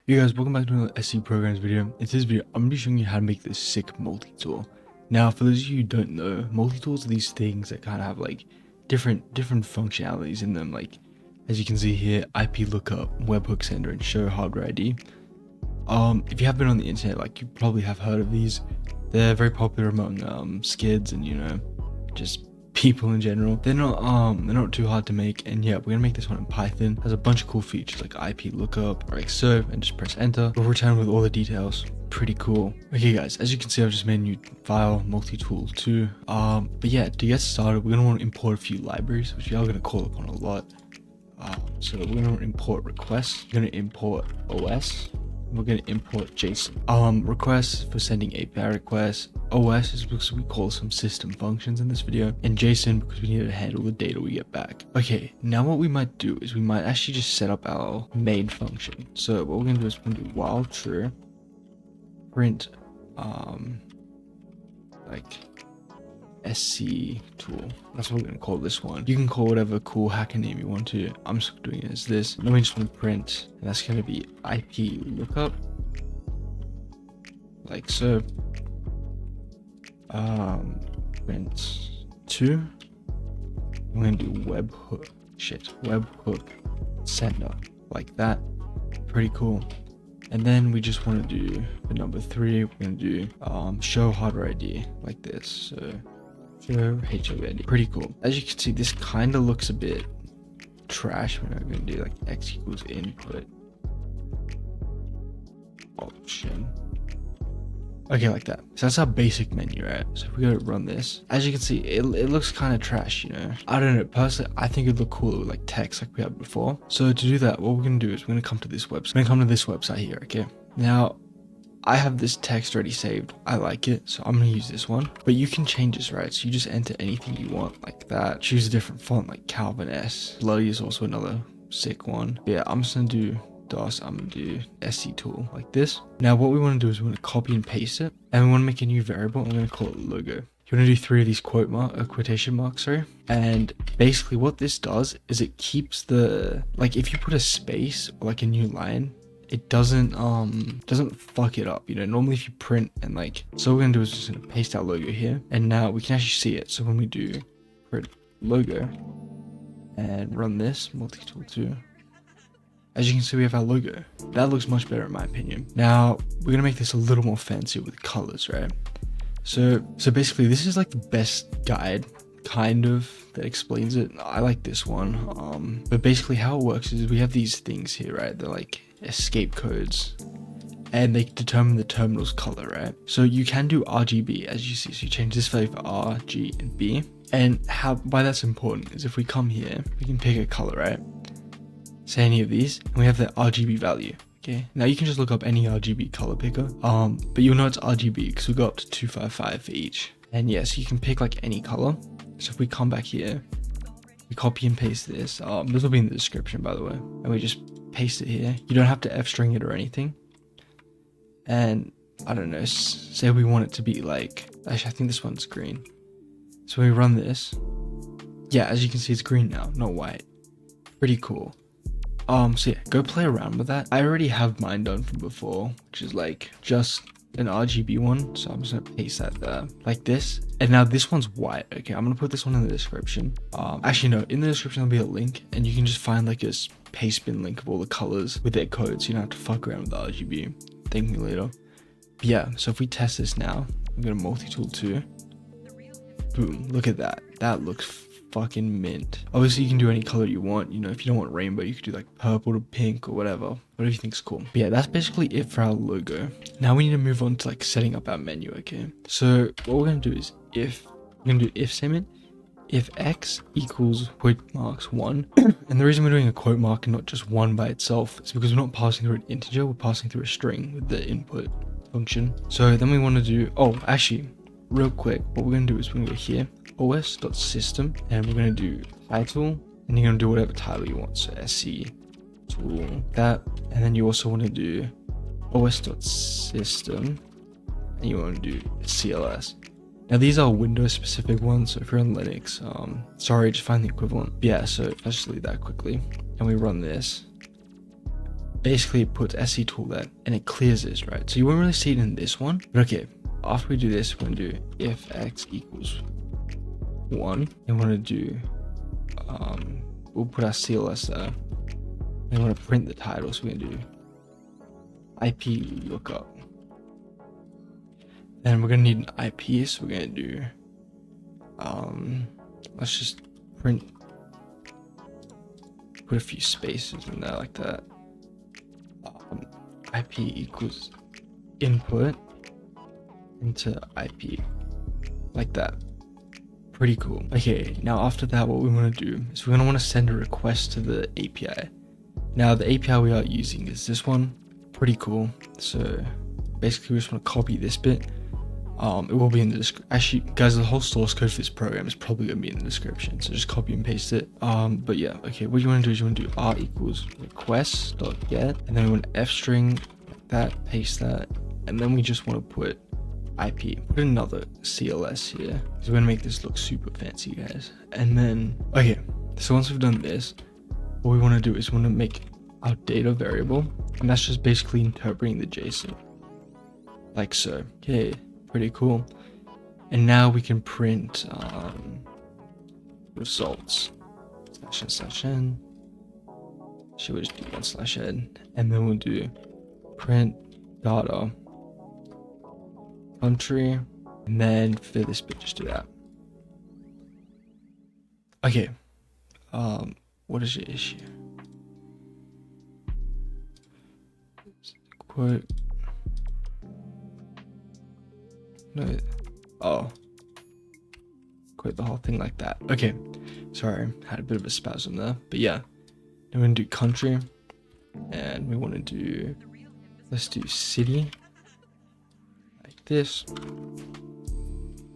Hey guys, welcome back to another SC Programs video. In this video, I'm going to be showing you how to make this sick multi-tool. Now, for those of you who don't know, multi-tools are these things that kind of have like different functionalities in them. Like, as you can see here, IP lookup, webhook sender, and show hardware ID. If you have been on the internet, like you probably have heard of these. They're very popular among skids and just people in general. They're not too hard to make, and yeah, we're gonna make this one in Python. Has a bunch of cool features like IP lookup or like serve, and just press enter. We'll return with all the details. Pretty cool. Okay guys, as you can see, I've just made a new file, multi-tool 2. But yeah, to get started, we're gonna want to import a few libraries, which we are gonna call upon a lot. So we're gonna import requests, we're gonna import OS, we're going to import JSON. Requests for sending API requests. OS is because we call some system functions in this video, and JSON because we need to handle the data we get back. Okay, now what we might do is we might actually just set up our main function. So what we're going to do is we're going to do while true, print like SC tool. That's what we're gonna call this one. You can call whatever cool hacker name you want to. I'm just doing it as this. Then we just want to print, and that's gonna be IP lookup, like so. Print 2. I'm gonna do webhook sender, like that. Pretty cool. And then we just want to do the number 3. We're gonna do show hardware ID, like this. So show HOID. Pretty cool. As you can see, this kind of looks a bit trash. We're going to do like x equals input option. Okay, like that. So that's our basic menu, right? So if we go to run this, as you can see, it looks kind of trash, I don't know, personally, I think it'd look cooler with like text like we had before. So to do that, what we're going to do is we're going to come to this website. We're going to come to this website here, okay? Now, I have this text already saved. I like it, so I'm going to use this one. But you can change this, right? So you just enter anything you want, like that. Choose a different font, like Calvin S. Bloody is also another sick one. But yeah, I'm just going to do DOS. I'm going to do SC tool, like this. Now, what we want to do is we want to copy and paste it. And we want to make a new variable. I'm going to call it logo. You want to do 3 of these quotation marks, sorry. And basically what this does is it keeps the, like if you put a space or like a new line, it doesn't fuck it up, normally if you print and like, so what we're gonna do is just gonna paste our logo here, and now we can actually see it. So when we do print logo and run this multi-tool 2, as you can see, we have our logo. That looks much better in my opinion. Now we're gonna make this a little more fancy with colors, right? So basically this is like the best guide kind of that explains it. I like this one. But basically how it works is we have these things here, right? They're like escape codes, and they determine the terminal's color, right? So you can do RGB, as you see. So you change this value for R, G, and B. And why that's important is if we come here, we can pick a color, right? Say any of these, and we have the RGB value. Okay, now you can just look up any RGB color picker, but you'll know it's RGB because we go up to 255 for each. And yes, you can pick like any color. So if we come back here, we copy and paste this. This will be in the description, by the way, and we just paste it here. You don't have to f-string it or anything. And I don't know, say we want it to be like, actually I think this one's green. So we run this. Yeah, as you can see, it's green now, not white. Pretty cool. So yeah, go play around with that. I already have mine done from before, which is like just an RGB one. So I'm just gonna paste that there like this. And now this one's white. Okay, I'm gonna put this one in the description. Actually no, in the description there'll be a link, and you can just find like a paste bin link of all the colors with their codes. You don't have to fuck around with the RGB. Thank me later. But yeah, so if we test this now, I'm gonna multi-tool 2. Boom, look at that. That looks fucking mint. Obviously you can do any color you want. If you don't want rainbow, you could do like purple to pink or whatever you think's cool. But yeah, that's basically it for our logo. Now we need to move on to like setting up our menu. Okay, so what we're gonna do is we're gonna do if statement if x equals quote marks 1. And the reason we're doing a quote mark and not just 1 by itself is because we're not passing through an integer, we're passing through a string with the input function. So then we want to do, actually real quick, what we're going to do is we're going to go here, os.system, and we're going to do title, and you're going to do whatever title you want. So sc tool, that, and then you also want to do os.system, and you want to do cls. Now these are Windows specific ones, so if you're on Linux, sorry, just find the equivalent. But yeah, so let's just delete that quickly, and we run this. basically it puts SC tool there and it clears this, right? So you won't really see it in this one, but okay, after we do this, we're gonna do if x equals 1, and we're gonna do we'll put our CLS there, and we're gonna print the title. So we're gonna do IP lookup, and we're gonna need an IP, so we're gonna do let's just print, put a few spaces in there like that. IP equals input into IP, like that. Pretty cool. Okay, now after that, what we want to do is we're going to want to send a request to the API. Now the API we are using is this one. Pretty cool. So basically we just want to copy this bit. It will be in the description. Actually, guys, the whole source code for this program is probably going to be in the description, so just copy and paste it. But yeah, okay, what you want to do is you want to do r equals request.get, and then we want f string like that, paste that, and then we just want to put IP, put another CLS here, so we're going to make this look super fancy, guys. And then, okay, so once we've done this, what we want to do is we want to make our data variable, and that's just basically interpreting the JSON, like so. Okay, pretty cool. And now we can print results /n. Should we just do one/n, and then we'll do print data country, and then for this bit just do that. Okay, what is your issue? Quote. No. Oh. Quote the whole thing like that. Okay. Sorry, had a bit of a spasm there. But yeah. Then we're gonna do country. And we want to do, let's do city. Like this.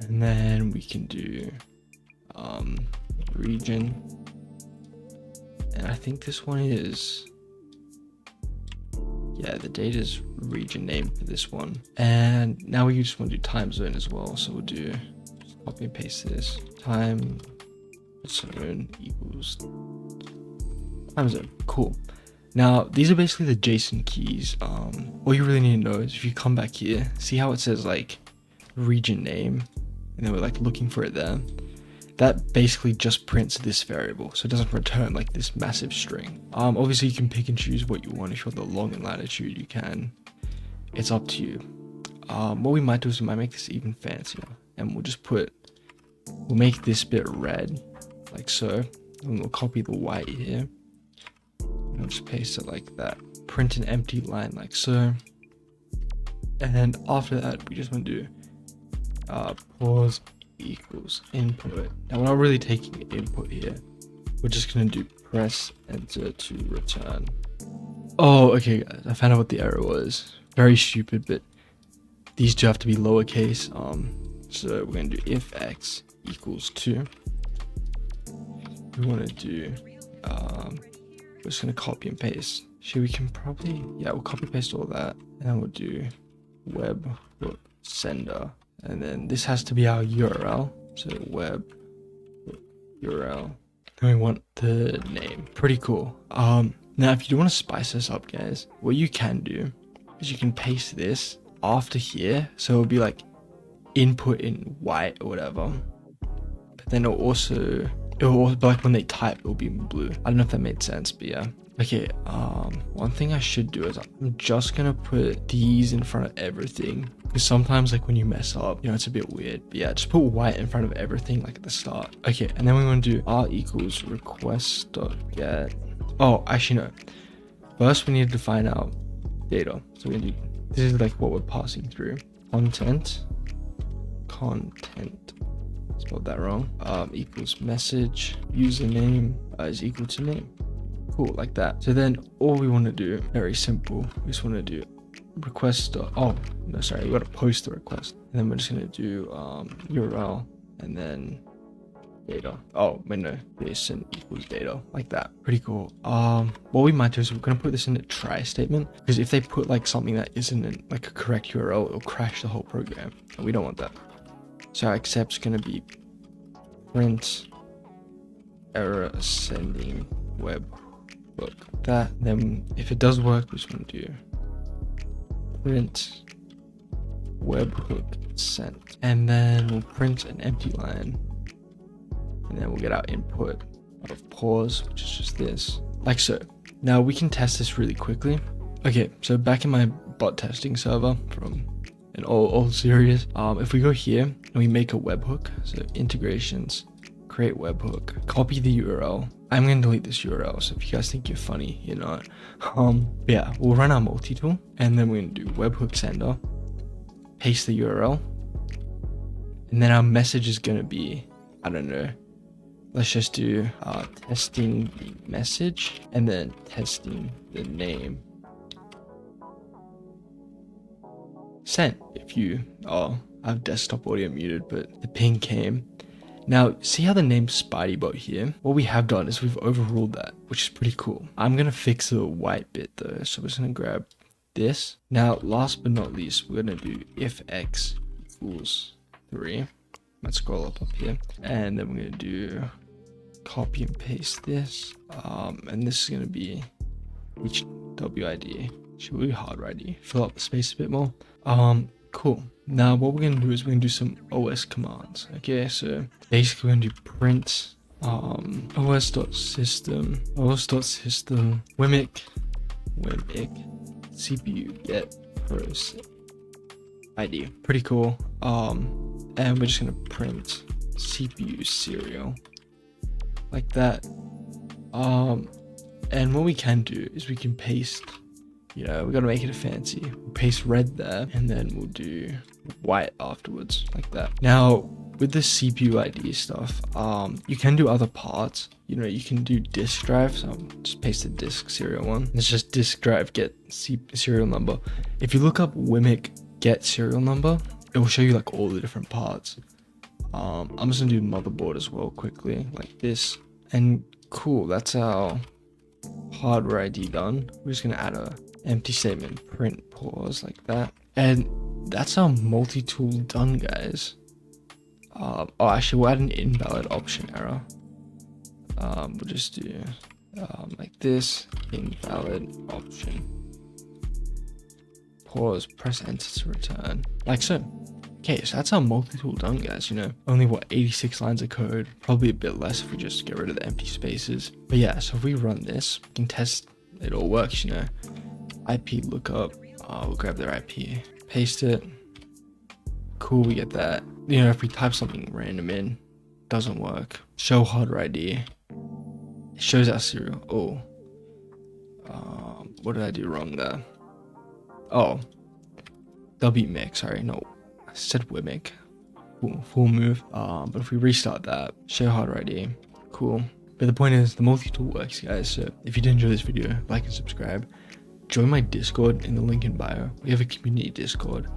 And then we can do region. And I think this one is, yeah, the data's region name for this one. And now we just want to do time zone as well. So we'll do, just copy and paste this. Time zone equals time zone. Cool. Now, these are basically the JSON keys. All you really need to know is if you come back here, see how it says like region name, and then we're like looking for it there. That basically just prints this variable, so it doesn't return like this massive string. Obviously you can pick and choose what you want. If you want the long and latitude, you can. It's up to you. What we might do is we might make this even fancier, and we'll make this bit red, like so, and we'll copy the white here. And we'll just paste it like that. Print an empty line like so. And after that, we just want to do pause equals input. Now we're not really taking input here. We're just gonna do press enter to return. Oh, okay guys, I found out what the error was. Very stupid, but these two have to be lowercase. So we're gonna do if x equals 2. We want to do we're just gonna copy and paste. We can probably, yeah, we'll copy paste all that, and then we'll do web sender. And then this has to be our URL. So web URL. And we want the name. Pretty cool. Now if you do want to spice this up, guys, what you can do is you can paste this after here. So it'll be like input in white or whatever. But then it'll also be like when they type, it'll be in blue. I don't know if that made sense, but yeah. Okay, one thing I should do is I'm just gonna put these in front of everything, because sometimes like when you mess up, you know, it's a bit weird. But yeah, just put white in front of everything like at the start. Okay, and then we want to do r equals request.get. Oh, actually no. First we need to define our data. So we're gonna do, this is like what we're passing through. Content, spelled that wrong, equals message, username is equal to name. Cool, like that. So then all we want to do, very simple, we just want to do request. Oh no, sorry, we got to post the request, and then we're just going to do URL and then data. Oh wait, no, JSON equals data, like that. Pretty cool. What we might do is we're going to put this in a try statement, because if they put like something that isn't in, like a correct URL, it'll crash the whole program, and we don't want that. So our accept's going to be print error sending web webhook like that. Then if it does work, we just want to do print webhook sent, and then we'll print an empty line, and then we'll get our input of pause, which is just this, like so. Now we can test this really quickly. Okay, so back in my bot testing server from an old series, if we go here and we make a webhook, so integrations, create webhook, copy the URL. I'm going to delete this URL, so if you guys think you're funny, you're not. But yeah, we'll run our multi-tool, and then we're going to do webhook sender, paste the URL, and then our message is going to be, I don't know, let's just do testing the message, and then testing the name. Sent. If you, I have desktop audio muted, but the ping came. Now, see how the name's SpideyBot here? What we have done is we've overruled that, which is pretty cool. I'm going to fix the white bit though, so we're just going to grab this. Now, last but not least, we're going to do if x equals 3. Let's scroll up here. And then we're going to do copy and paste this. And this is going to be HWID. Should we hard ID? Fill up the space a bit more. Cool. Now what we're gonna do is we're gonna do some OS commands. Okay, so basically we're gonna do print os.system wimic CPU get process ID. Pretty cool. And we're just gonna print CPU serial like that. And what we can do is we can paste, you know, we're gonna make it a fancy. We'll paste red there, and then we'll do white afterwards, like that. Now, with the CPU ID stuff, you can do other parts. You know, you can do disk drive. So just paste the disk serial one. It's just disk drive get serial number. If you look up wimic get serial number, it will show you like all the different parts. I'm just gonna do motherboard as well quickly, like this. And cool, that's our hardware ID done. We're just gonna add a empty statement, print pause like that, and that's our multi-tool done, guys. Actually, we'll add an invalid option error. We'll just do like this, invalid option, pause, press enter to return, like so. Okay, so that's our multi-tool done, guys. You know, only what, 86 lines of code, probably a bit less if we just get rid of the empty spaces. But yeah, so if we run this, we can test it all works, you know. IP lookup, we'll grab their IP, paste it. Cool, we get that. You know, if we type something random in, doesn't work. Show hardware ID, it shows our serial. Oh, what did I do wrong there? Oh, wmic, sorry, no, I said wimic. Full move. But if we restart that, show hardware ID, cool. But the point is, the multi-tool works, guys. So if you did enjoy this video, like and subscribe. Join my Discord in the link in bio. We have a community Discord.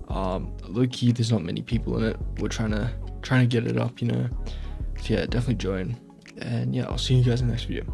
Low key, there's not many people in it. We're trying to get it up, you know. So yeah, definitely join. And yeah, I'll see you guys in the next video.